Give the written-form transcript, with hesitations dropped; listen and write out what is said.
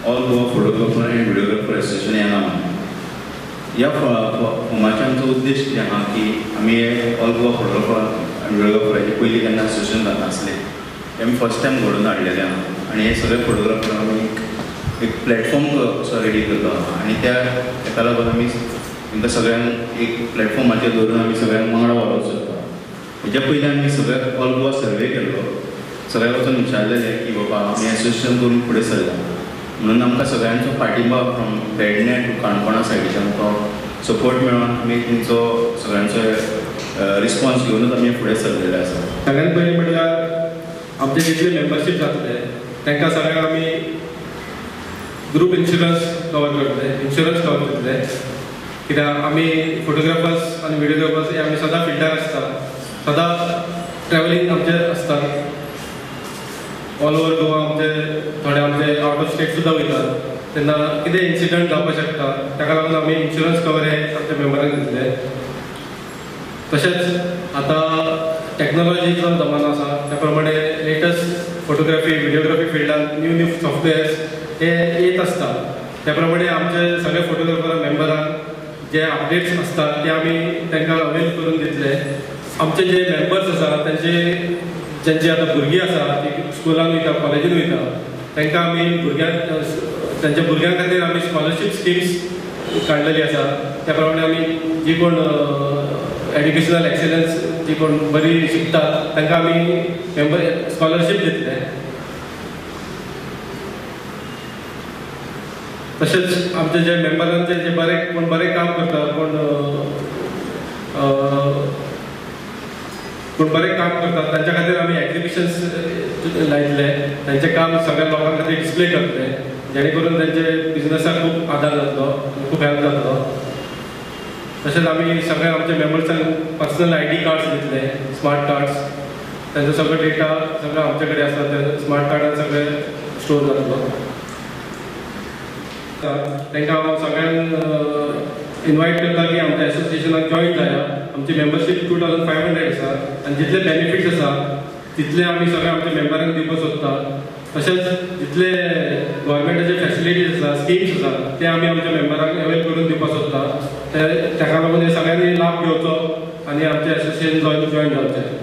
All Goa photographer and videographer association ह्या नावान. ह्या फॉर्माचे आमचो उद्देश कितें आहा की आमी ऑल गोवा फोटोग्राफर अँड व्हिडिओग्राफराचे पयलीं केन्ना असोसिएशन नासलें तें आमी फर्स्ट टायम घडोवन हाडलेलें आहा आनी हे सगळे फोटोग्राफर आमी एक प्लॅटफॉर्म असो रेडी केल्लो आहा आनी ताका लागून आमी तांकां सगळ्यांक एक प्लॅटफॉर्माचेर दवरून आमी सगळ्यांक वांगडा व्हरोंक सोदता. हेच्या पयलीं आमी सगळ्याक ऑल गोवा सर्वे केल्लो, सगळ्याक वचून विचारलेलें की बाबा आमी एसोसिएशन करून फुडें सरया म्हणून आमकां सगळ्यांचो पाठिंबा फ्रॉम पेडणे टू काणकोणा सायडीच्यान तो सपोर्ट मेळोन आमी तेंचो सगळ्यांचो रिस्पॉन्स घेवनूच आमी फुडें सरलेले आसा. सगळ्यात पयलीं म्हणल्यार आमचे जितले मेंबरशीप जातले तांकां सगळ्यांक आमी ग्रुप इन्शुरन्स कवर करतले, इन्शुरन्स कवर करतले. कित्याक आमी फोटोग्राफर्स आनी व्हिडिओग्राफर्स हे आमी सदां फिल्डार आसता, सदां ट्रॅव्हलिंग आमचे आसता ऑल ओवर गोवा. थोडे आमचे आउट ऑफ स्टेट सुद्दां वयतात तेन्ना कितें इन्सिडंट जावपाक शकता ताका लागून आमी इन्शुरन्स कवर हे आमच्या मेंबरांक दितले. तशेंच आतां टॅक्नोलॉजीचो जमानो आसा त्या प्रमाणे लेटस्ट फोटोग्राफी व्हिडिओग्राफी फिल्डान न्यू सॉफ्टवेअर्स हे येत आसता. त्या प्रमाणे आमचे सगळे फोटोग्राफर मेंबरांक जे अपडेट्स आसतात ते आमी तांकां अवेल करून दितले. आमचे जे मेंबर्स आसा ज्यांची आतां भुरगीं आसा ती स्कुलान वयता कॉलेजीन वयता तांकां आमी तांच्या भुरग्यां खातीर आमी स्कॉलरशीप स्किम्स काडलेली आसा. त्या प्रमाणे आमी जी कोण एड्युकेशनल एक्सलन्स जी कोण बरी शिकतात तांकां आमी स्कॉलरशीप दितले. तशेंच आमचे जे मेंबरांचे जे बरें काम करता कोण बरें काम करतात तांच्या खातीर आमी एक्झिबिशन्स लायतले, तांचें काम सगळ्या लोकां खातीर डिस्प्ले करतले जेणे करून तांचे बिजनसाक खूब आदार जातलो, खूब हेल्प जातलो. तशेंच आमी सगळ्या आमच्या मेंबर्सांक पर्सनल ID कार्ड्स दितले, स्मार्ट कार्ड्स. तांचो सगळो डेटा सगळो आमचे कडेन आसा ते स्मार्ट कार्डान सगळें स्टोर जातलो. तांकां हांव सगळ्यांक इन्वायट करता की आमच्या एसोसिएशनाक जॉईन जाया. आमची मेंबरशीप 2500 आसा आनी जितले बेनिफिट्स आसा तितले आमी सगळे आमच्या मेंबरांक दिवपाक सोदता. तशेंच जितले गोवोरमेंटाचे फॅसिलिटीज आसा स्किम्स आसा ते आमी आमच्या मेंबरांक अवेल करून दिवपाक सोदता. ताका लागून हे सगळ्यांनी लाभ घेवचो आनी आमचे एसोसिएशन जॉईन जावचें.